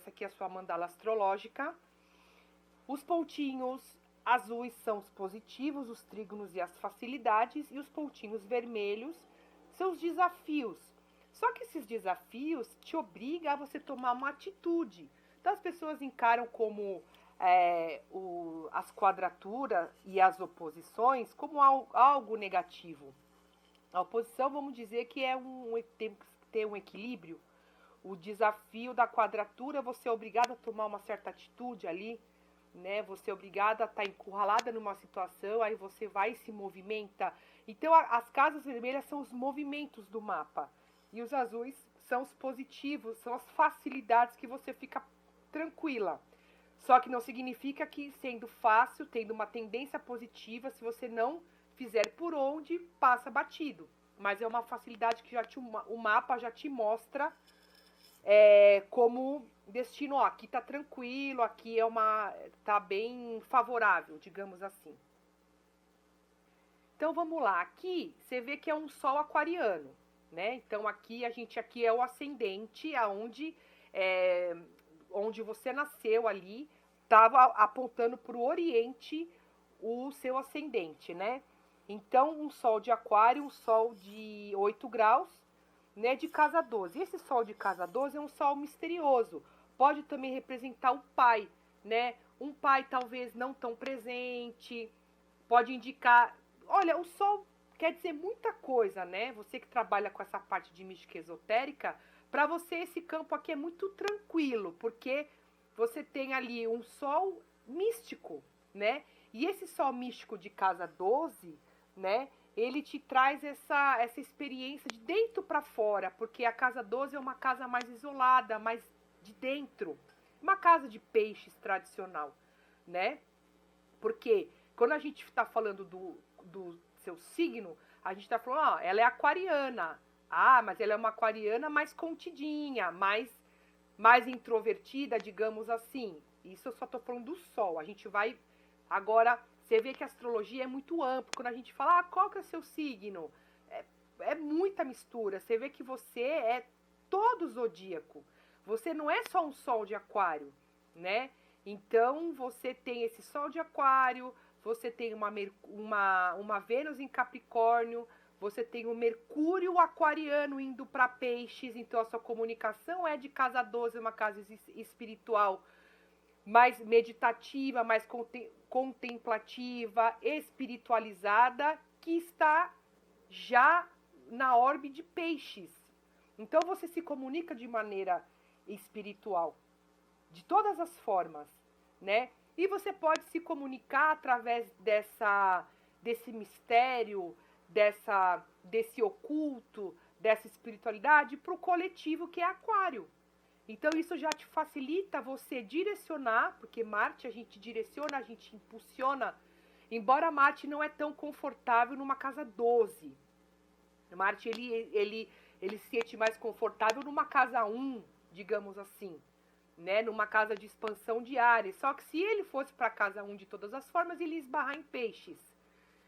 essa aqui é a sua mandala astrológica. Os pontinhos azuis são os positivos, os trígonos e as facilidades, e os pontinhos vermelhos são os desafios. Só que esses desafios te obrigam a você tomar uma atitude. Então as pessoas encaram como as quadraturas e as oposições como algo negativo. A oposição, vamos dizer que tem que ter um equilíbrio. O desafio da quadratura, você é obrigado a tomar uma certa atitude ali, né? Você é obrigado a estar encurralada numa situação, aí você vai e se movimenta. Então, as casas vermelhas são os movimentos do mapa. E os azuis são os positivos, são as facilidades que você fica tranquila. Só que não significa que, sendo fácil, tendo uma tendência positiva, se você não fizer por onde, passa batido. Mas é uma facilidade que o mapa já te mostra como destino. Ó, aqui tá tranquilo, aqui tá bem favorável, digamos assim. Então vamos lá, aqui você vê que é um sol aquariano, né? Então aqui é o ascendente, onde você nasceu ali, estava apontando para o Oriente o seu ascendente, né? Então, um sol de aquário, um sol de 8 graus, né, de casa 12. Esse sol de casa 12 é um sol misterioso. Pode também representar o pai, né? Um pai talvez não tão presente, pode indicar... Olha, o sol quer dizer muita coisa, né? Você que trabalha com essa parte de mística esotérica, para você esse campo aqui é muito tranquilo, porque você tem ali um sol místico, né? E esse sol místico de casa 12, né? Ele te traz essa experiência de dentro para fora, porque a casa 12 é uma casa mais isolada, mais de dentro. Uma casa de peixes tradicional, né? Porque quando a gente está falando do seu signo, a gente está falando, ó, ela é aquariana. Ah, mas ela é uma aquariana mais contidinha, mais introvertida, digamos assim. Isso eu só estou falando do sol. A gente vai... Agora, você vê que a astrologia é muito ampla. Quando a gente fala, qual que é o seu signo? É muita mistura. Você vê que você é todo zodíaco. Você não é só um sol de aquário, né? Então, você tem esse sol de aquário, você tem uma Vênus em Capricórnio, você tem o Mercúrio aquariano indo para peixes, então a sua comunicação é de casa 12, uma casa espiritual mais meditativa, mais contemplativa, espiritualizada, que está já na órbita de peixes. Então você se comunica de maneira espiritual, de todas as formas, né? E você pode se comunicar através desse mistério, desse oculto, dessa espiritualidade para o coletivo que é aquário. Então isso já te facilita você direcionar, porque Marte a gente direciona, a gente impulsiona, embora Marte não é tão confortável numa casa 12. Marte ele se sente mais confortável numa casa 1, digamos assim, né? Numa casa de expansão diária. Só que se ele fosse para a casa 1 de todas as formas, ele ia esbarrar em peixes.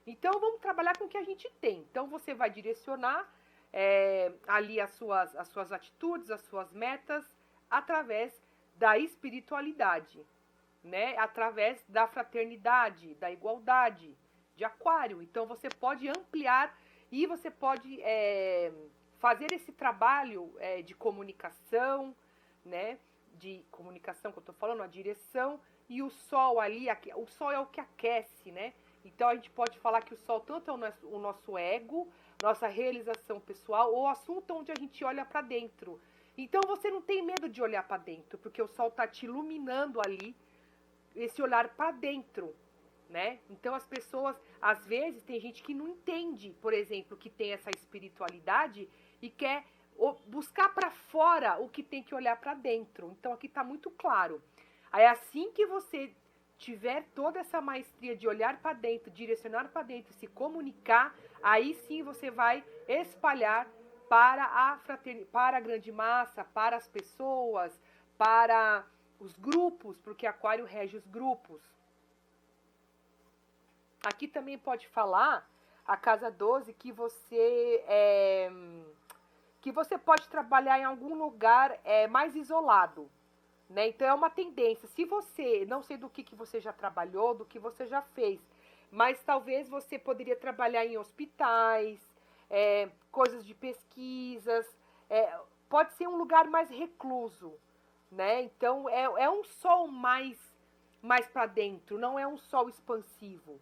Então vamos trabalhar com o que a gente tem. Então você vai direcionar ali as suas atitudes, as suas metas, através da espiritualidade, né? Através da fraternidade, da igualdade, de aquário. Então você pode ampliar e você pode fazer esse trabalho de comunicação, né? De comunicação que eu estou falando, a direção, e o sol ali, o sol é o que aquece, né? Então a gente pode falar que o sol tanto é o nosso ego, nossa realização pessoal, ou assunto onde a gente olha para dentro. Então você não tem medo de olhar para dentro, porque o sol está te iluminando ali, esse olhar para dentro, né? Então as pessoas, às vezes, tem gente que não entende, por exemplo, que tem essa espiritualidade e quer buscar para fora o que tem que olhar para dentro. Então aqui está muito claro. Aí assim que você tiver toda essa maestria de olhar para dentro, direcionar para dentro, se comunicar, aí sim você vai espalhar para a grande massa, para as pessoas, para os grupos, porque Aquário rege os grupos. Aqui também pode falar, a casa 12, que você pode trabalhar em algum lugar mais isolado, né? Então é uma tendência. Se você, não sei do que você já trabalhou, do que você já fez, mas talvez você poderia trabalhar em hospitais, coisas de pesquisas, pode ser um lugar mais recluso, né? Então é um sol mais para dentro, não é um sol expansivo,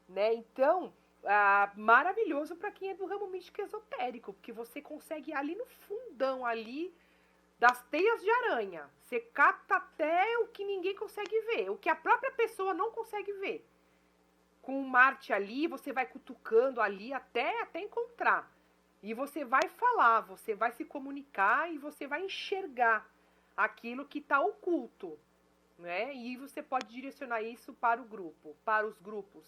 né? Então, maravilhoso para quem é do ramo místico esotérico, porque você consegue ir ali no fundão ali das teias de aranha. Você capta até o que ninguém consegue ver, o que a própria pessoa não consegue ver. Com o Marte ali, você vai cutucando ali até encontrar. E você vai falar, você vai se comunicar e você vai enxergar aquilo que está oculto, né? E você pode direcionar isso para o grupo, para os grupos.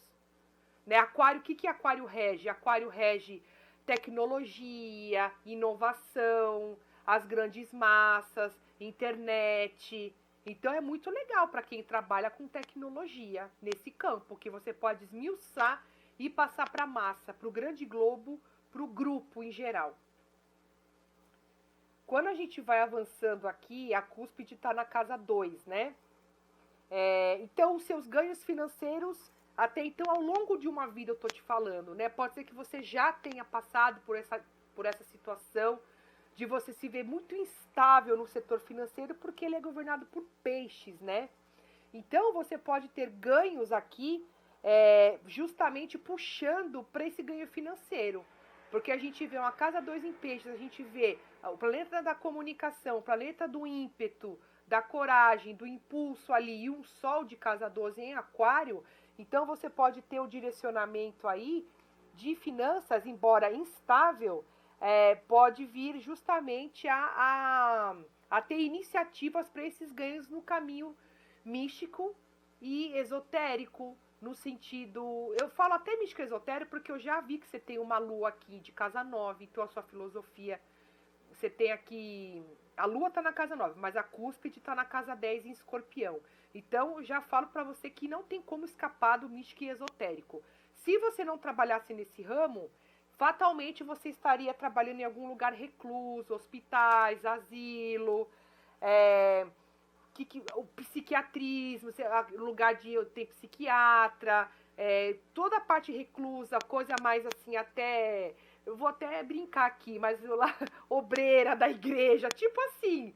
Né? Aquário, o que Aquário rege? Aquário rege tecnologia, inovação, as grandes massas, internet. Então é muito legal para quem trabalha com tecnologia nesse campo, que você pode esmiuçar e passar para a massa, para o grande globo, para o grupo em geral. Quando a gente vai avançando aqui, a cúspide está na casa 2, né? Então, os seus ganhos financeiros, até então, ao longo de uma vida, eu tô te falando, né? Pode ser que você já tenha passado por essa situação de você se ver muito instável no setor financeiro, porque ele é governado por peixes, né? Então, você pode ter ganhos aqui, justamente puxando para esse ganho financeiro. Porque a gente vê uma casa 2 em peixes, a gente vê o planeta da comunicação, o planeta do ímpeto, da coragem, do impulso ali, e um sol de casa 12 em aquário. Então você pode ter o direcionamento aí de finanças, embora instável, pode vir justamente a ter iniciativas para esses ganhos no caminho místico e esotérico, no sentido... Eu falo até místico esotérico porque eu já vi que você tem uma lua aqui de casa 9, então a sua filosofia... Você tem aqui... A lua tá na casa 9, mas a cúspide tá na casa 10 em escorpião. Então, eu já falo para você que não tem como escapar do místico e esotérico. Se você não trabalhasse nesse ramo, fatalmente você estaria trabalhando em algum lugar recluso, hospitais, asilo, o psiquiatrismo, lugar de tem psiquiatra, toda a parte reclusa, coisa mais assim, até... Eu vou até brincar aqui, mas lá, obreira da igreja, tipo assim,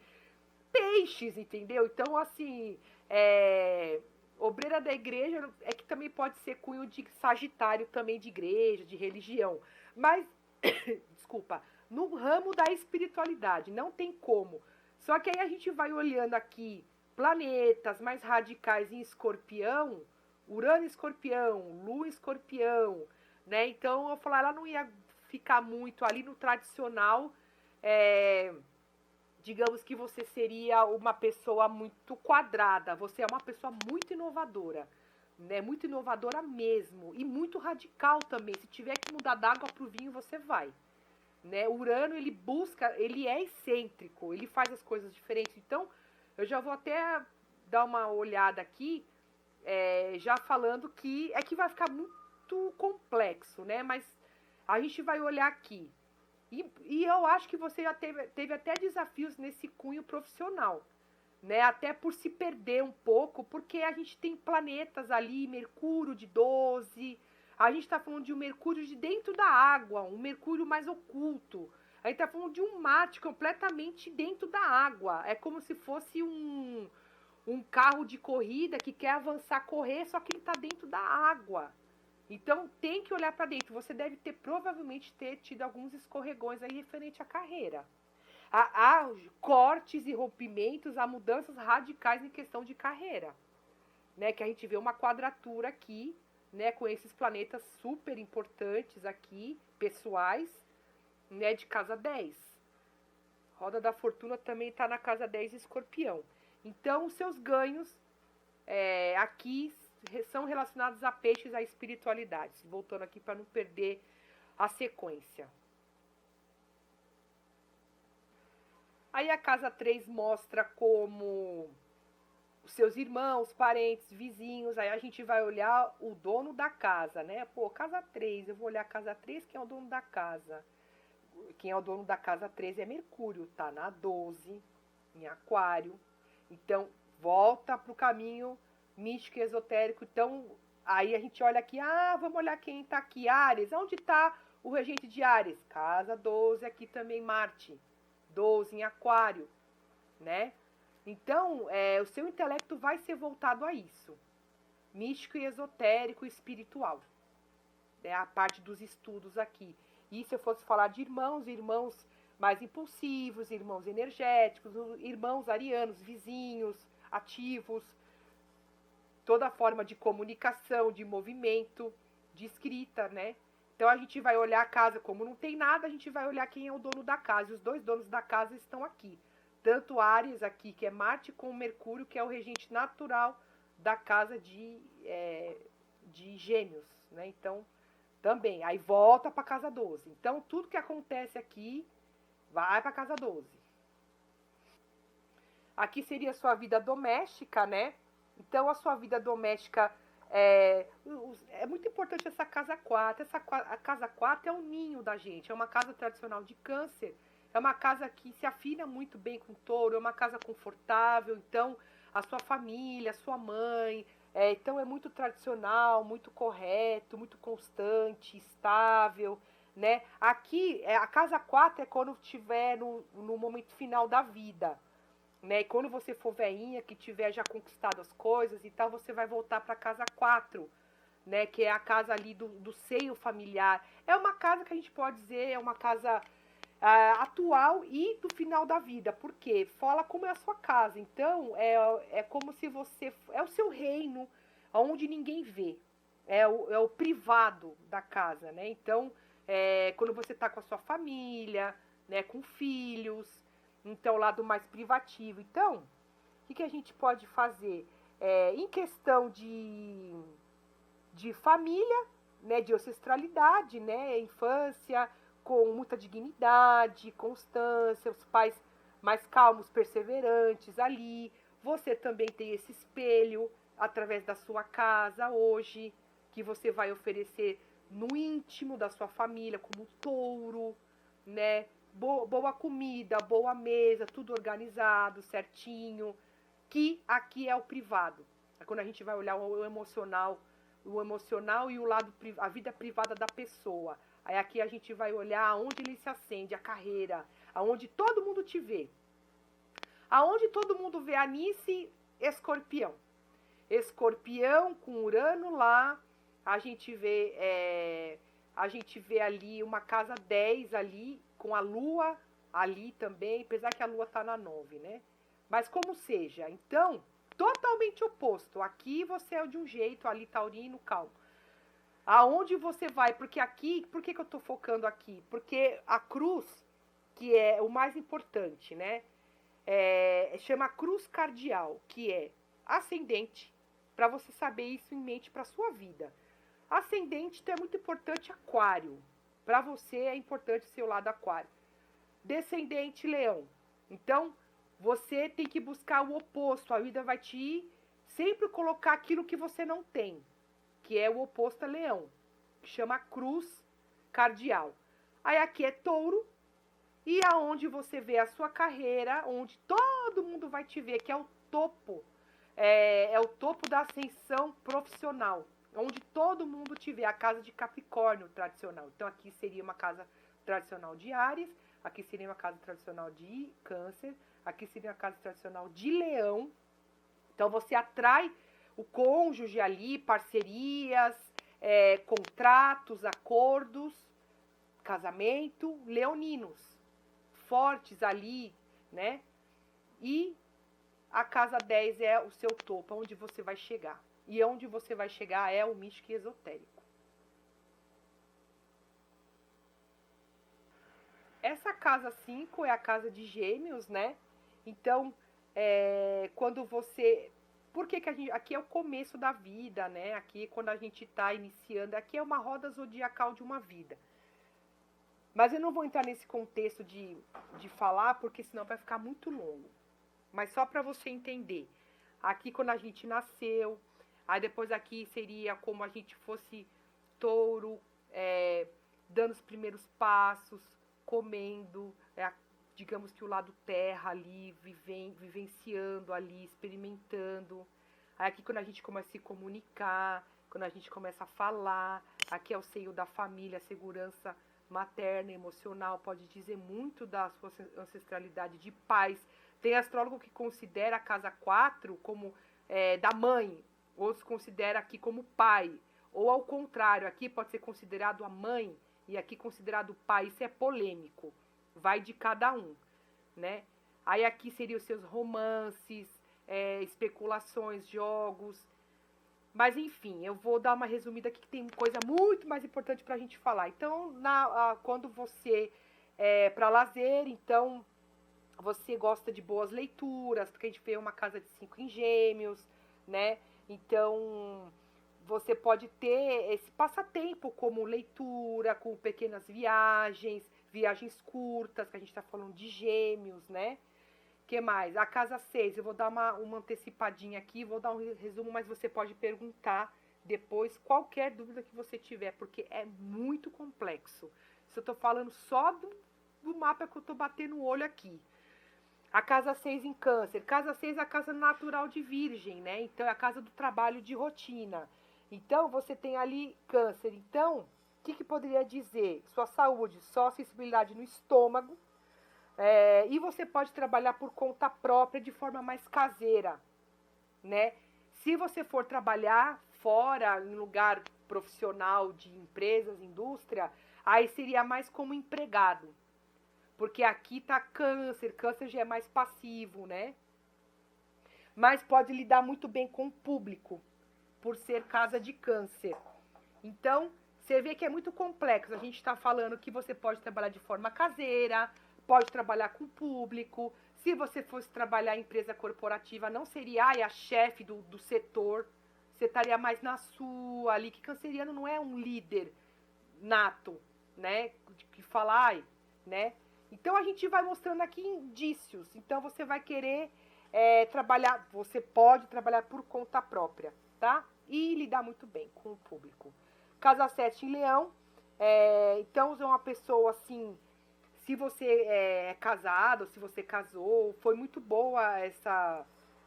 peixes, entendeu? Então, assim, obreira da igreja é que também pode ser cunho de sagitário também de igreja, de religião. Mas, desculpa, no ramo da espiritualidade, não tem como. Só que aí a gente vai olhando aqui planetas mais radicais em escorpião, Urano escorpião, Lua escorpião, né? Então eu falar, ela não ia ficar muito ali no tradicional, digamos que você seria uma pessoa muito quadrada, você é uma pessoa muito inovadora, né? Muito inovadora mesmo, e muito radical também. Se tiver que mudar d'água pro vinho, você vai. Né? Urano, ele busca, ele é excêntrico, ele faz as coisas diferentes. Então, eu já vou até dar uma olhada aqui, já falando que é que vai ficar muito complexo, né? Mas a gente vai olhar aqui. E eu acho que você já teve até desafios nesse cunho profissional, né? Até por se perder um pouco, porque a gente tem planetas ali, Mercúrio de 12, a gente está falando de um Mercúrio de dentro da água, um Mercúrio mais oculto. A gente está falando de um Marte completamente dentro da água. É como se fosse um carro de corrida que quer avançar, correr, só que ele está dentro da água. Então tem que olhar para dentro. Você deve provavelmente ter tido alguns escorregões aí referente à carreira. Há cortes e rompimentos, há mudanças radicais em questão de carreira, né? Que a gente vê uma quadratura aqui, né? Com esses planetas super importantes aqui, pessoais, né? De casa 10. Roda da Fortuna também está na casa 10 Escorpião. Então, os seus ganhos aqui são relacionados a peixes, à espiritualidade. Voltando aqui para não perder a sequência. Aí a casa 3 mostra como os seus irmãos, parentes, vizinhos. Aí a gente vai olhar o dono da casa, né? Pô, casa 3, eu vou olhar a casa 3, quem é o dono da casa? Quem é o dono da casa 13 é Mercúrio, tá na 12, em Aquário. Então, volta para o caminho místico e esotérico. Então, aí a gente olha aqui, vamos olhar quem está aqui, Áries. Onde está o regente de Áries? Casa 12, aqui também Marte. 12 em Aquário, né? Então, o seu intelecto vai ser voltado a isso. Místico e esotérico e espiritual. É a parte dos estudos aqui. E se eu fosse falar de irmãos mais impulsivos, irmãos energéticos, irmãos arianos, vizinhos, ativos, toda forma de comunicação, de movimento, de escrita, né? Então a gente vai olhar a casa, como não tem nada, a gente vai olhar quem é o dono da casa. E os dois donos da casa estão aqui. Tanto Áries aqui, que é Marte, como Mercúrio, que é o regente natural da casa de Gêmeos, né? Então, também, aí volta para casa 12. Então, tudo que acontece aqui vai para casa 12. Aqui seria a sua vida doméstica, né? Então, a sua vida doméstica é muito importante essa casa 4. A casa 4 é o ninho da gente, é uma casa tradicional de Câncer, é uma casa que se afina muito bem com Touro, é uma casa confortável, então a sua família, a sua mãe, então é muito tradicional, muito correto, muito constante, estável, né? Aqui, a casa 4 é quando estiver no momento final da vida, né? E quando você for veinha, que tiver já conquistado as coisas e tal, você vai voltar para casa 4, né? Que é a casa ali do seio familiar. É uma casa que a gente pode dizer, é uma casa atual e do final da vida. Por quê? Fala como é a sua casa. Então, é como se você... É o seu reino, onde ninguém vê. É o privado da casa, né? Então, quando você está com a sua família, né? Com filhos, então, o lado mais privativo. Então, o que a gente pode fazer? Em questão de família, né, de ancestralidade, né, infância com muita dignidade, constância, os pais mais calmos, perseverantes ali. Você também tem esse espelho através da sua casa hoje, que você vai oferecer no íntimo da sua família, como touro, né? Boa comida, boa mesa, tudo organizado, certinho. Que aqui é o privado. É quando a gente vai olhar o emocional e o lado, a vida privada da pessoa. Aí aqui a gente vai olhar aonde ele se acende, a carreira, aonde todo mundo te vê. Aonde todo mundo vê Anice, Escorpião. Escorpião com Urano lá, a gente vê ali uma casa 10 ali, com a Lua ali também, apesar que a Lua tá na 9, né? Mas como seja, então, totalmente oposto. Aqui você é de um jeito, ali taurino, calmo. Aonde você vai? Porque aqui, por que eu tô focando aqui? Porque a cruz, que é o mais importante, né? Chama cruz cardial, que é ascendente, para você saber isso em mente para sua vida. Ascendente, então é muito importante aquário. Para você é importante o seu lado aquário. Descendente, leão. Então, você tem que buscar o oposto. A vida vai te sempre colocar aquilo que você não tem, que é o oposto a leão, que chama cruz cardial. Aí aqui é touro, e aonde você vê a sua carreira, onde todo mundo vai te ver, que é o topo, é o topo da ascensão profissional, onde todo mundo te vê, a casa de Capricórnio tradicional. Então aqui seria uma casa tradicional de Áries, aqui seria uma casa tradicional de Câncer, aqui seria uma casa tradicional de Leão. Então você atrai o cônjuge ali, parcerias, contratos, acordos, casamento, leoninos, fortes ali, né? E a casa 10 é o seu topo, onde você vai chegar. E onde você vai chegar é o místico e esotérico. Essa casa 5 é a casa de Gêmeos, né? Então, quando você... Por que a gente... Aqui é o começo da vida, né? Aqui, quando a gente está iniciando... Aqui é uma roda zodiacal de uma vida. Mas eu não vou entrar nesse contexto de falar, porque senão vai ficar muito longo. Mas só para você entender. Aqui, quando a gente nasceu... Aí, depois aqui seria como a gente fosse touro, dando os primeiros passos, comendo, digamos que o lado terra ali, vivenciando ali, experimentando. Aí aqui quando a gente começa a se comunicar, quando a gente começa a falar, aqui é o seio da família, a segurança materna, emocional, pode dizer muito da sua ancestralidade de pais. Tem astrólogo que considera a casa 4 como da mãe, outros considera aqui como pai, ou ao contrário, aqui pode ser considerado a mãe e aqui considerado o pai. Isso é polêmico, vai de cada um, né? Aí aqui seriam os seus romances, especulações, jogos. Mas enfim, eu vou dar uma resumida aqui que tem coisa muito mais importante pra gente falar. Então, quando você para lazer, então você gosta de boas leituras, porque a gente vê uma casa de 5 em Gêmeos, né? Então, você pode ter esse passatempo como leitura, com pequenas viagens, viagens curtas, que a gente está falando de Gêmeos, né? Que mais? A casa 6, eu vou dar uma antecipadinha aqui, vou dar um resumo, mas você pode perguntar depois qualquer dúvida que você tiver, porque é muito complexo. Se eu tô falando só do mapa que eu tô batendo o olho aqui. A casa 6 em Câncer. Casa 6 é a casa natural de Virgem, né? Então é a casa do trabalho de rotina. Então você tem ali Câncer. Então, o que poderia dizer? Sua saúde, só sensibilidade no estômago. E você pode trabalhar por conta própria de forma mais caseira, né? Se você for trabalhar fora, em lugar profissional de empresas, indústria, aí seria mais como empregado. Porque aqui tá Câncer, Câncer já é mais passivo, né? Mas pode lidar muito bem com o público, por ser casa de Câncer. Então, você vê que é muito complexo. A gente está falando que você pode trabalhar de forma caseira, pode trabalhar com o público. Se você fosse trabalhar em empresa corporativa, não seria a chefe do setor. Você estaria mais na sua ali, que canceriano não é um líder nato, né? Que fala, né? Então a gente vai mostrando aqui indícios. Então você vai querer trabalhar, você pode trabalhar por conta própria, tá? E lidar muito bem com o público. Casa 7 em Leão. Então é uma pessoa assim, se você é casado, se você casou, foi muito boa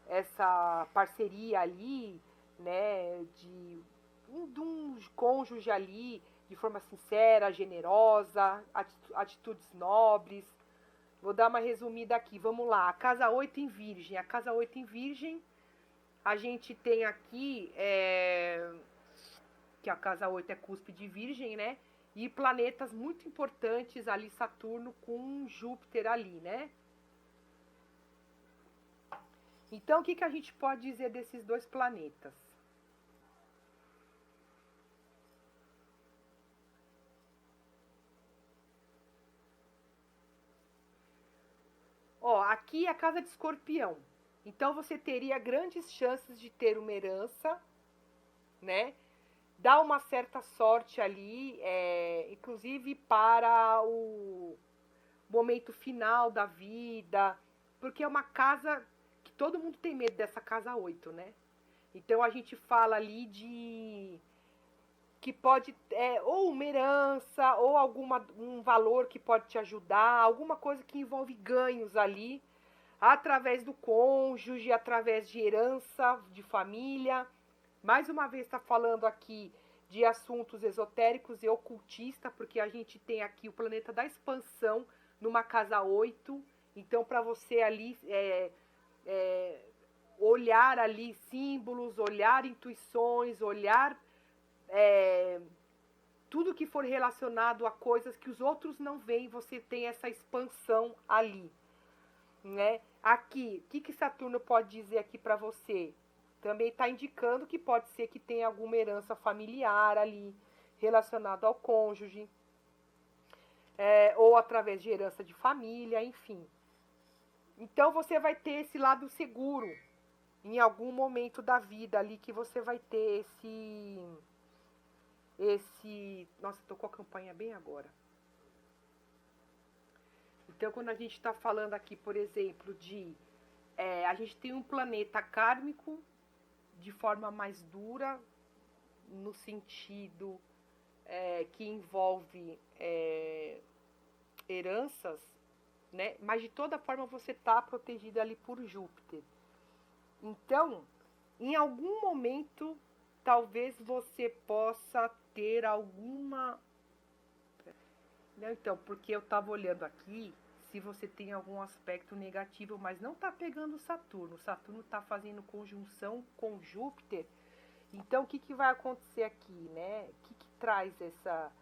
essa parceria ali, né? De um cônjuge ali, de forma sincera, generosa, atitudes nobres. Vou dar uma resumida aqui, vamos lá. A casa 8 em Virgem. A casa 8 em Virgem, a gente tem aqui, que a casa 8 é cúspide de Virgem, né? E planetas muito importantes ali, Saturno com Júpiter ali, né? Então, o que a gente pode dizer desses dois planetas? Aqui é a casa de Escorpião. Então você teria grandes chances de ter uma herança, né? Dá uma certa sorte ali, inclusive para o momento final da vida, porque é uma casa que todo mundo tem medo dessa casa 8, né? Então a gente fala ali de que pode ou uma herança ou um valor que pode te ajudar, alguma coisa que envolve ganhos ali, através do cônjuge, através de herança, de família. Mais uma vez está falando aqui de assuntos esotéricos e ocultista, porque a gente tem aqui o planeta da expansão numa casa 8. Então, para você ali olhar ali símbolos, olhar intuições, olhar tudo que for relacionado a coisas que os outros não veem, você tem essa expansão ali, né? Aqui, o que Saturno pode dizer aqui para você? Também está indicando que pode ser que tenha alguma herança familiar ali, relacionado ao cônjuge, ou através de herança de família, enfim. Então você vai ter esse lado seguro em algum momento da vida ali, que você vai ter nossa, tocou a campanha bem agora. Então, quando a gente está falando aqui, por exemplo, a gente tem um planeta kármico de forma mais dura, no sentido que envolve heranças, né? Mas de toda forma você está protegido ali por Júpiter. Então, em algum momento, talvez você possa ter alguma... Não, então, porque eu estava olhando aqui, se você tem algum aspecto negativo, mas não está pegando Saturno. Saturno está fazendo conjunção com Júpiter. Então, o que, que vai acontecer aqui, né? O que, que traz essa...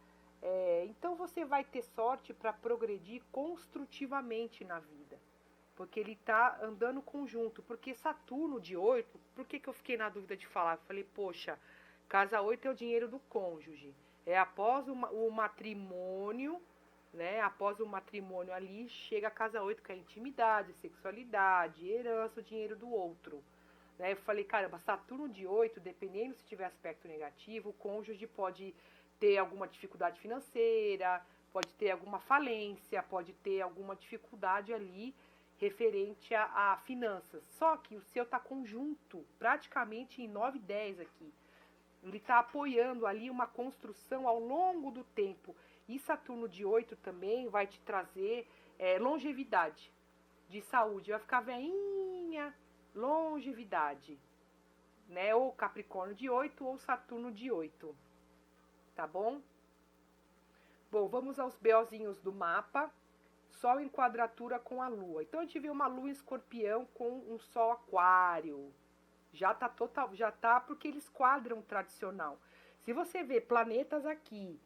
então, você vai ter sorte para progredir construtivamente na vida. Porque ele está andando conjunto. Porque Saturno de 8, por que, que eu fiquei na dúvida de falar? Eu falei, poxa, casa 8 é o dinheiro do cônjuge. É após o matrimônio, né? Após o matrimônio ali, chega a casa 8, que é intimidade, sexualidade, herança, o dinheiro do outro. Né? Eu falei, caramba, Saturno de 8, dependendo se tiver aspecto negativo, o cônjuge pode ter alguma dificuldade financeira, pode ter alguma falência, pode ter alguma dificuldade ali referente a finanças. Só que o seu está conjunto, praticamente em 9 e 10 aqui. Ele está apoiando ali uma construção ao longo do tempo. E Saturno de 8 também vai te trazer longevidade de saúde. Vai ficar veinha, longevidade. Né? Ou Capricórnio de 8 ou Saturno de 8. Tá bom? Bom, vamos aos BOzinhos do mapa. Sol em quadratura com a Lua. Então a gente vê uma Lua em Escorpião com um Sol Aquário. Já tá porque eles quadram tradicional. Se você vê planetas aqui,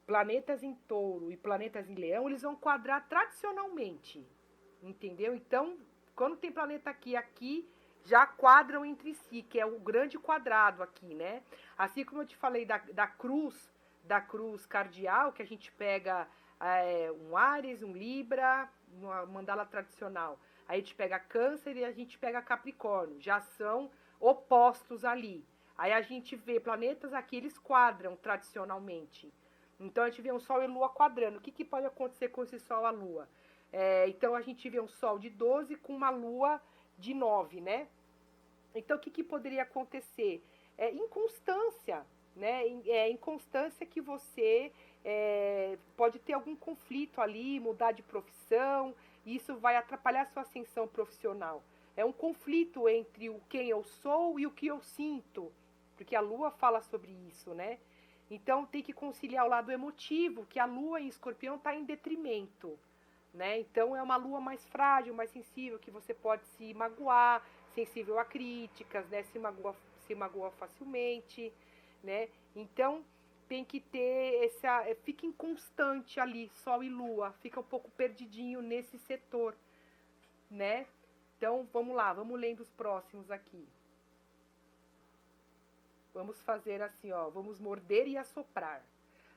planetas em Touro e planetas em Leão, eles vão quadrar tradicionalmente. Entendeu? Então, quando tem planeta aqui já quadram entre si, que é o grande quadrado aqui, né? Assim como eu te falei da cruz cardial, que a gente pega um Áries, um Libra, uma mandala tradicional. Aí a gente pega Câncer e a gente pega Capricórnio. Já são opostos ali. Aí a gente vê planetas aqui, eles quadram tradicionalmente. Então a gente vê um Sol e Lua quadrando. O que, que pode acontecer com esse Sol e a Lua? Então a gente vê um Sol de 12 com uma Lua de 9, né? Então o que, que poderia acontecer? Inconstância, né? Inconstância que você pode ter algum conflito ali, mudar de profissão, e isso vai atrapalhar a sua ascensão profissional. É um conflito entre o quem eu sou e o que eu sinto, porque a Lua fala sobre isso, né? Então tem que conciliar o lado emotivo, que a Lua em Escorpião está em detrimento, né? Então é uma Lua mais frágil, mais sensível, que você pode se magoar, sensível a críticas, né? Se magoa facilmente, né? Então tem que ter fica inconstante ali, Sol e Lua, fica um pouco perdidinho nesse setor, né? Então, vamos lá, vamos lendo os próximos aqui. Vamos fazer assim, ó, vamos morder e assoprar.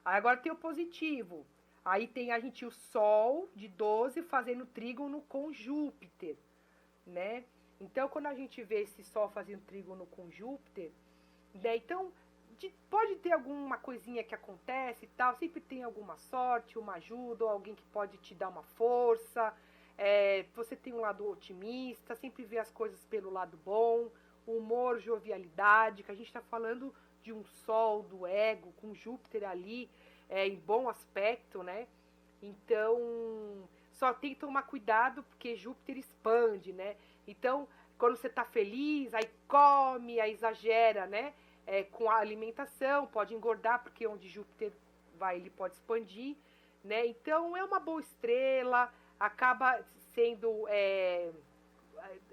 Aí agora tem o positivo. Aí tem a gente o Sol de 12 fazendo trígono com Júpiter, né? Então, quando a gente vê esse Sol fazendo trígono com Júpiter, né? Então, pode ter alguma coisinha que acontece e tal, sempre tem alguma sorte, uma ajuda, ou alguém que pode te dar uma força, você tem um lado otimista, sempre vê as coisas pelo lado bom, humor, jovialidade, que a gente está falando de um Sol, do ego, com Júpiter ali, em bom aspecto, né? Então, só tem que tomar cuidado, porque Júpiter expande, né? Então, quando você está feliz, aí come, aí exagera, né? Com a alimentação, pode engordar, porque onde Júpiter vai, ele pode expandir, né? Então, é uma boa estrela, acaba sendo...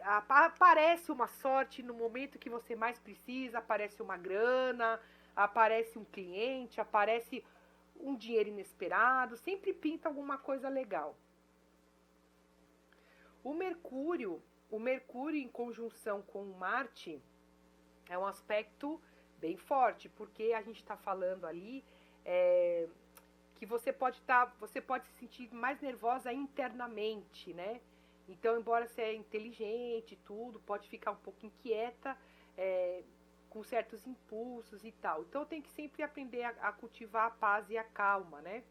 aparece uma sorte no momento que você mais precisa, aparece uma grana, aparece um cliente, aparece um dinheiro inesperado, sempre pinta alguma coisa legal. O Mercúrio em conjunção com Marte é um aspecto bem forte, porque a gente está falando ali que você pode se sentir mais nervosa internamente, né? Então, embora você é inteligente e tudo, pode ficar um pouco inquieta com certos impulsos e tal. Então, tem que sempre aprender a cultivar a paz e a calma, né?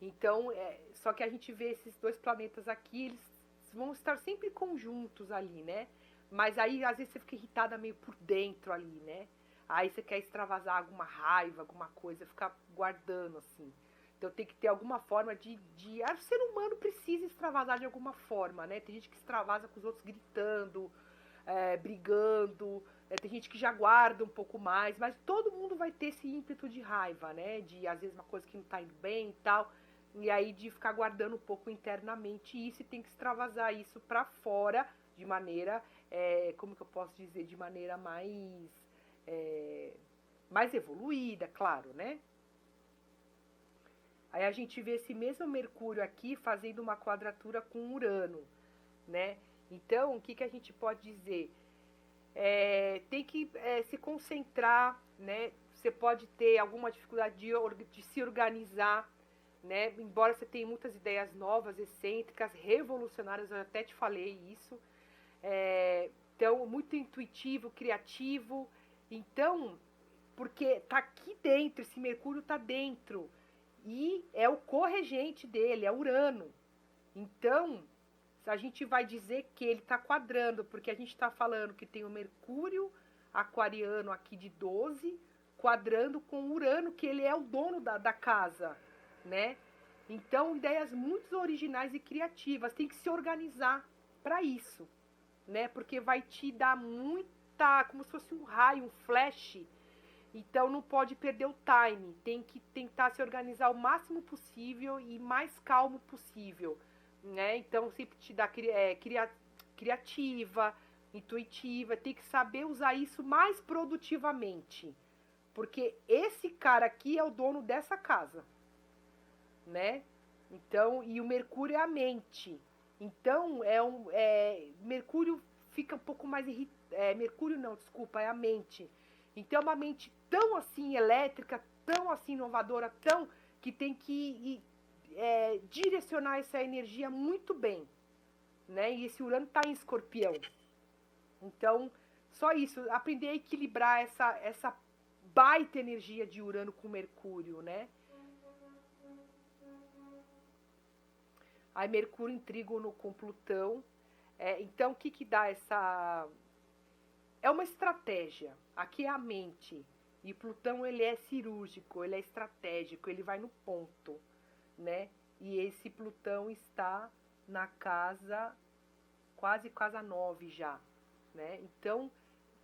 Então, só que a gente vê esses dois planetas aqui, eles vão estar sempre conjuntos ali, né? Mas aí, às vezes, você fica irritada meio por dentro ali, né? Aí você quer extravasar alguma raiva, alguma coisa, ficar guardando, assim. Então tem que ter alguma forma o ser humano precisa extravasar de alguma forma, né? Tem gente que extravasa com os outros gritando, brigando, tem gente que já guarda um pouco mais, mas todo mundo vai ter esse ímpeto de raiva, né? De às vezes uma coisa que não tá indo bem e tal, e aí de ficar guardando um pouco internamente isso, e tem que extravasar isso pra fora de maneira, como que eu posso dizer, de maneira mais evoluída, claro, né? Aí a gente vê esse mesmo Mercúrio aqui fazendo uma quadratura com Urano, né? Então, o que, que a gente pode dizer? Tem que se concentrar, né? Você pode ter alguma dificuldade de se organizar, né? Embora você tenha muitas ideias novas, excêntricas, revolucionárias, eu até te falei isso. Então, muito intuitivo, criativo. Então, porque tá aqui dentro, esse Mercúrio tá dentro. E é o corregente dele, é Urano. Então, a gente vai dizer que ele está quadrando, porque a gente está falando que tem o Mercúrio aquariano aqui de 12, quadrando com Urano, que ele é o dono da casa, né? Então, ideias muito originais e criativas. Tem que se organizar para isso, né? Porque vai te dar muita, como se fosse um raio, um flash. Então não pode perder o time, tem que tentar se organizar o máximo possível e mais calmo possível, né? Então sempre te dá criativa, intuitiva, tem que saber usar isso mais produtivamente, porque esse cara aqui é o dono dessa casa, né? Então, e o Mercúrio é a mente. Então, Mercúrio fica um pouco mais Mercúrio não, desculpa, é a mente. Então, é uma mente tão assim elétrica, tão assim inovadora, tão que tem que direcionar essa energia muito bem, né? E esse Urano está em Escorpião. Então, só isso, aprender a equilibrar essa baita energia de Urano com Mercúrio, né? Aí Mercúrio em trígono com Plutão. Então, o que dá essa... É uma estratégia. Aqui é a mente. E Plutão, ele é cirúrgico, ele é estratégico, ele vai no ponto, né? E esse Plutão está na casa, quase casa 9 já, né? Então,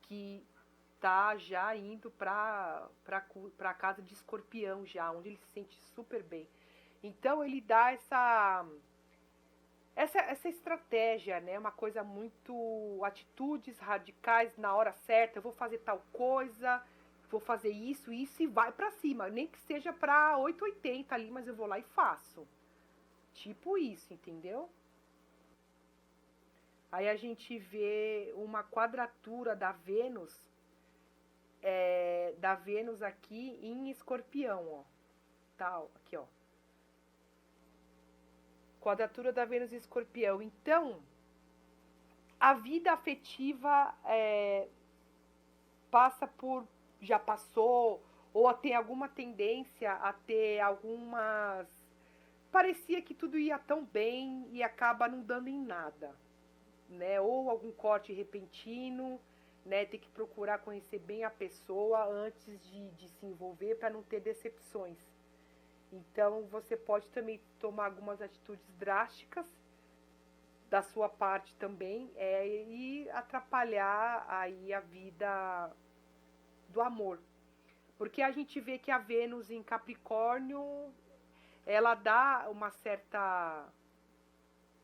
que tá já indo para a casa de Escorpião já, onde ele se sente super bem. Então, ele dá essa estratégia, né? Uma coisa muito atitudes radicais na hora certa. Eu vou fazer tal coisa, vou fazer isso e vai pra cima. Nem que seja pra 880 ali, mas eu vou lá e faço. Tipo isso, entendeu? Aí a gente vê uma quadratura da Vênus aqui em Escorpião, ó. Tal, aqui, ó. Quadratura da Vênus em Escorpião. Então, a vida afetiva passa por, já passou, ou tem alguma tendência a ter algumas... Parecia que tudo ia tão bem e acaba não dando em nada, né? Ou algum corte repentino, né? Tem que procurar conhecer bem a pessoa antes de se envolver para não ter decepções. Então, você pode também tomar algumas atitudes drásticas da sua parte também e atrapalhar aí a vida do amor. Porque a gente vê que a Vênus em Capricórnio, ela dá uma certa...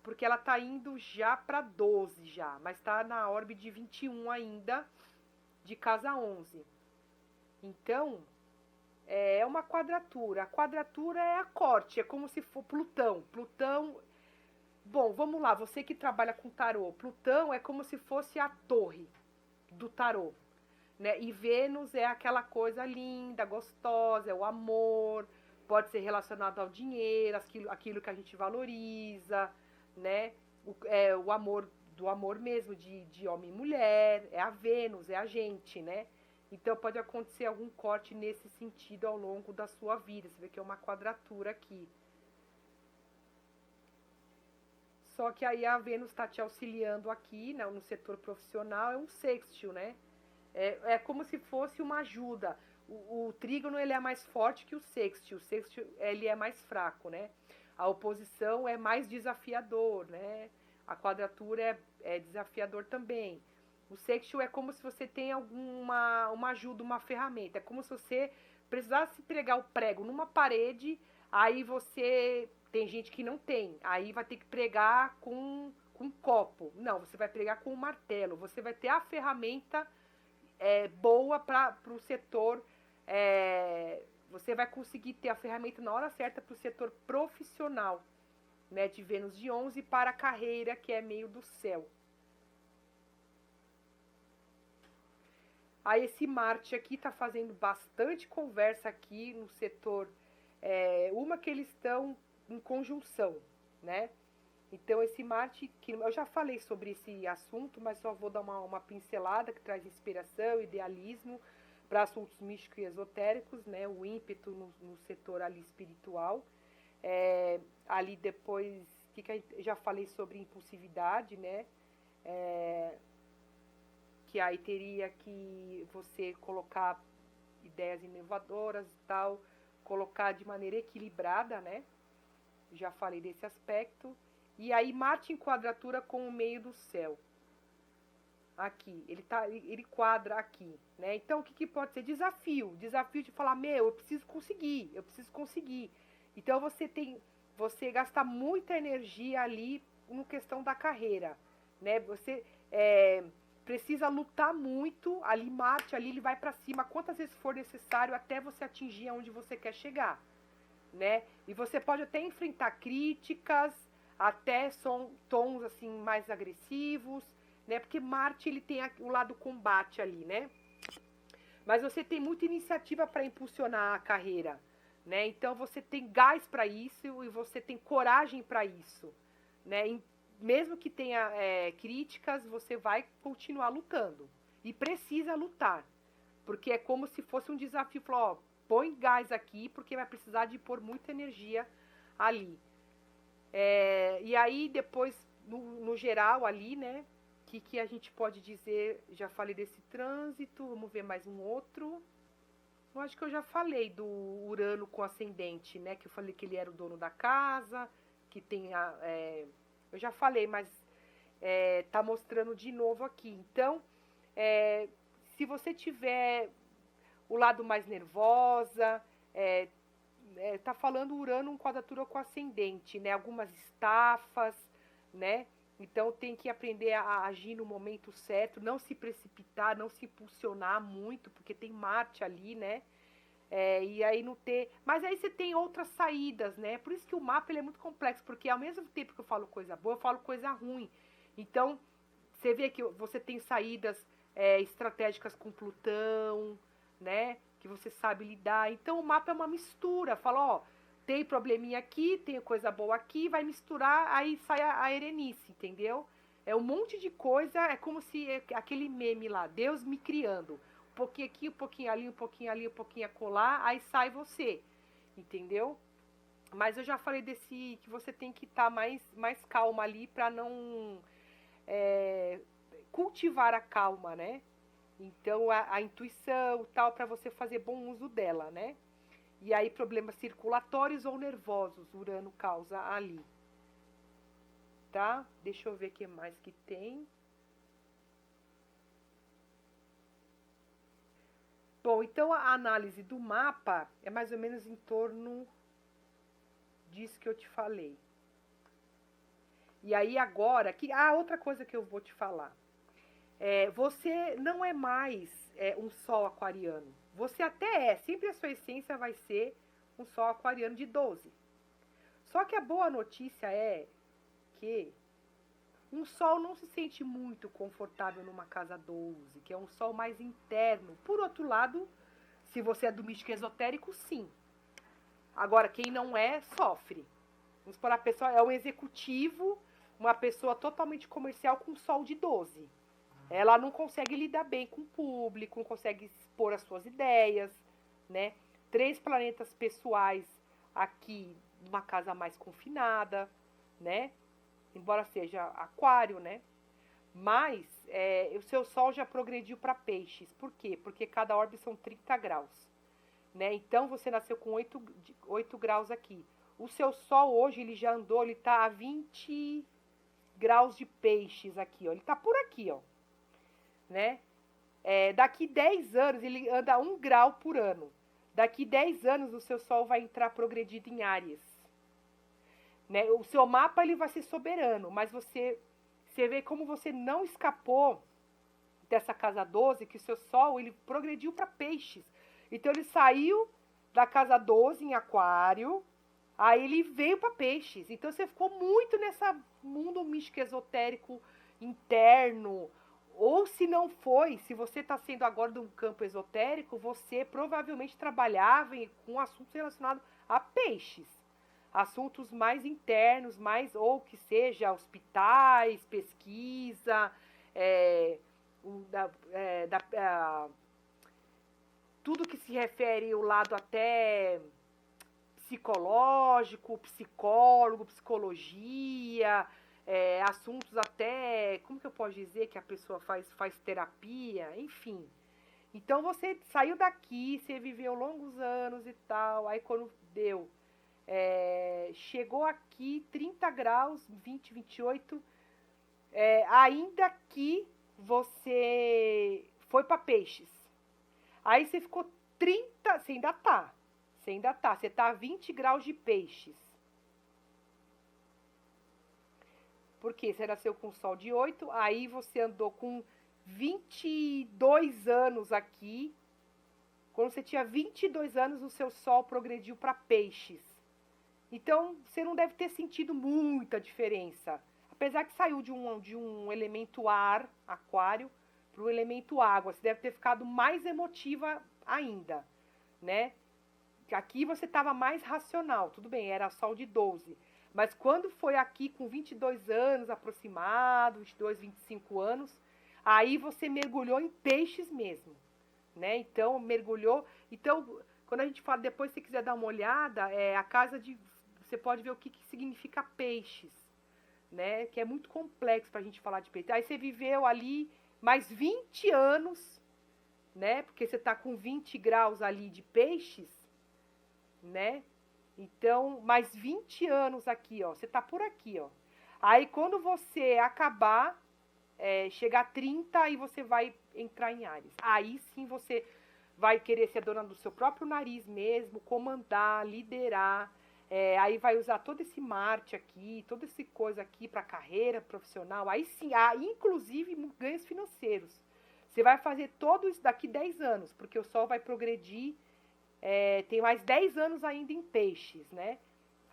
Porque ela tá indo já para 12 já, mas tá na órbita de 21 ainda, de casa 11. Então, é uma quadratura. A quadratura é a corte, é como se for Plutão. Plutão... Bom, vamos lá, você que trabalha com tarô. Plutão é como se fosse a torre do tarô, né? E Vênus é aquela coisa linda, gostosa, é o amor, pode ser relacionado ao dinheiro, aquilo que a gente valoriza, né? O amor do amor mesmo, de homem e mulher, é a Vênus, é a gente, né? Então pode acontecer algum corte nesse sentido ao longo da sua vida. Você vê que é uma quadratura aqui. Só que aí a Vênus está te auxiliando aqui, né, no setor profissional, é um sextil, né? É como se fosse uma ajuda. o trígono ele é mais forte que o sextil ele é mais fraco, né? A oposição é mais desafiador, né? A quadratura é desafiador também. O sextil é como se você tem uma ajuda, uma ferramenta. É como se você precisasse pregar o prego numa parede, aí você... Tem gente que não tem. Aí vai ter que pregar com um copo. Não, você vai pregar com um martelo. Você vai ter a ferramenta boa para o setor. Você vai conseguir ter a ferramenta na hora certa para o setor profissional, né, de Vênus de 11 para a carreira, que é meio do céu. Aí esse Marte aqui está fazendo bastante conversa aqui no setor. Uma que eles estão em conjunção, né? Então esse Marte, que eu já falei sobre esse assunto, mas só vou dar uma pincelada, que traz inspiração, idealismo para assuntos místicos e esotéricos, né? O ímpeto no setor ali espiritual. Ali depois, que eu já falei sobre impulsividade, né? Que aí teria que você colocar ideias inovadoras e tal, colocar de maneira equilibrada, né? Já falei desse aspecto. E aí Marte em quadratura com o meio do céu. Aqui, ele quadra aqui, né? Então o que pode ser? Desafio de falar, eu preciso conseguir. Então você gasta muita energia ali no questão da carreira, né? Você precisa lutar muito, ali Marte, ali ele vai para cima quantas vezes for necessário até você atingir aonde você quer chegar, né? E você pode até enfrentar críticas, até tons assim mais agressivos, né? Porque Marte ele tem o lado combate ali, né? Mas você tem muita iniciativa para impulsionar a carreira, né? Então você tem gás para isso e você tem coragem para isso, né? Mesmo que tenha críticas, você vai continuar lutando. E precisa lutar. Porque é como se fosse um desafio. Falar, põe gás aqui, porque vai precisar de pôr muita energia ali. E aí, depois, no geral ali, né? Que a gente pode dizer? Já falei desse trânsito. Vamos ver mais um outro. Eu acho que eu já falei do Urano com ascendente, né? Que eu falei que ele era o dono da casa, que tem eu já falei, mas tá mostrando de novo aqui. Então, se você tiver o lado mais nervosa, tá falando Urano em quadratura com ascendente, né? Algumas estafas, né? Então tem que aprender a agir no momento certo, não se precipitar, não se impulsionar muito, porque tem Marte ali, né? E aí não ter... Mas aí você tem outras saídas, né? Por isso que o mapa ele é muito complexo, porque ao mesmo tempo que eu falo coisa boa, eu falo coisa ruim. Então, você vê que você tem saídas estratégicas com Plutão, né? Que você sabe lidar. Então, o mapa é uma mistura. Fala, tem probleminha aqui, tem coisa boa aqui, vai misturar, aí sai a Erenice, entendeu? É um monte de coisa, é como se aquele meme lá, Deus me criando. Um pouquinho aqui, um pouquinho ali, um pouquinho ali, um pouquinho acolá, aí sai você, entendeu? Mas eu já falei que você tem que estar mais calma ali para não cultivar a calma, né? Então a intuição tal, para você fazer bom uso dela, né? E aí problemas circulatórios ou nervosos, Urano causa ali. Tá? Deixa eu ver o que mais que tem. Bom, então a análise do mapa é mais ou menos em torno disso que eu te falei. E aí agora, outra coisa que eu vou te falar. Você não é mais um sol aquariano. Você até sempre a sua essência vai ser um sol aquariano de 12. Só que a boa notícia é que um sol não se sente muito confortável numa casa 12, que é um sol mais interno. Por outro lado, se você é do místico esotérico, sim. Agora, quem não é, sofre. Vamos supor, a pessoa é um executivo, uma pessoa totalmente comercial com sol de 12. Ela não consegue lidar bem com o público, não consegue expor as suas ideias, né? 3 planetas pessoais aqui, numa casa mais confinada, né? Embora seja aquário, né? Mas o seu Sol já progrediu para peixes. Por quê? Porque cada orbe são 30 graus. né? Então você nasceu com 8 graus aqui. O seu Sol hoje, ele já andou, ele tá a 20 graus de peixes aqui, ó. Ele tá por aqui, ó, né? Daqui 10 anos, ele anda 1 grau por ano. Daqui 10 anos, o seu Sol vai entrar progredido em Áries, né? O seu mapa, ele vai ser soberano, mas você vê como você não escapou dessa casa 12, que o seu Sol, ele progrediu para peixes. Então, ele saiu da casa 12 em aquário, aí ele veio para peixes. Então, você ficou muito nessa mundo místico esotérico interno. Ou se não foi, se você está sendo agora de um campo esotérico, você provavelmente trabalhava com assuntos relacionados a peixes. Assuntos mais internos, mais, ou que seja hospitais, pesquisa, tudo que se refere ao lado até psicológico, psicólogo, psicologia, assuntos até, como que eu posso dizer que a pessoa faz terapia, enfim. Então você saiu daqui, você viveu longos anos e tal, aí quando deu, chegou aqui 30 graus, 20, 28, ainda que você foi para peixes. Aí você ficou 30, você ainda tá, você tá a 20 graus de peixes. Porque você nasceu com sol de 8, aí você andou com 22 anos aqui. Quando você tinha 22 anos, o seu sol progrediu para peixes. Então, você não deve ter sentido muita diferença. Apesar que saiu de um elemento ar, aquário, para o elemento água. Você deve ter ficado mais emotiva ainda, né? Aqui você estava mais racional. Tudo bem, era sol de 12. Mas quando foi aqui com 22 anos aproximado, 22, 25 anos, aí você mergulhou em peixes mesmo, né? Então, mergulhou. Então, quando a gente fala, depois se você quiser dar uma olhada, a casa de... Você pode ver o que significa peixes, né? Que é muito complexo pra gente falar de peixes. Aí você viveu ali mais 20 anos, né? Porque você tá com 20 graus ali de peixes, né? Então, mais 20 anos aqui, ó. Você tá por aqui, ó. Aí, quando você acabar, chegar a 30, aí você vai entrar em Áries. Aí sim você vai querer ser dona do seu próprio nariz mesmo, comandar, liderar. Aí vai usar todo esse Marte aqui, toda essa coisa aqui para carreira profissional. Aí sim, inclusive ganhos financeiros. Você vai fazer todo isso daqui 10 anos, porque o Sol vai progredir. Tem mais 10 anos ainda em peixes, né?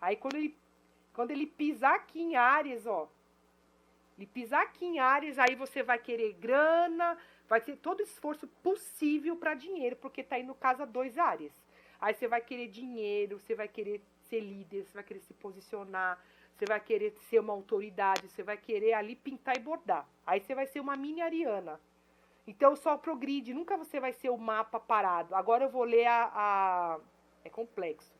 Aí quando ele pisar aqui em Áries, ó. Ele pisar aqui em Áries, aí você vai querer grana, vai ter todo esforço possível para dinheiro, porque tá indo casa 2 Áries. Aí você vai querer dinheiro, você vai querer ser líder, você vai querer se posicionar, você vai querer ser uma autoridade, você vai querer ali pintar e bordar. Aí você vai ser uma mini ariana. Então, só progride, nunca você vai ser o mapa parado. Agora eu vou ler é complexo.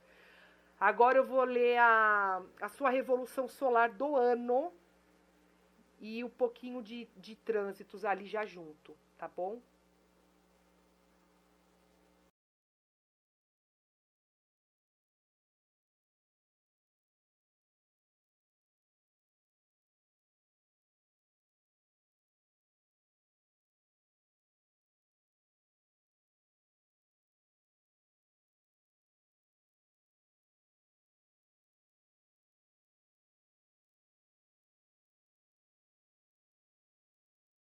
Agora eu vou ler a sua revolução solar do ano e um pouquinho de trânsitos ali já junto, tá bom?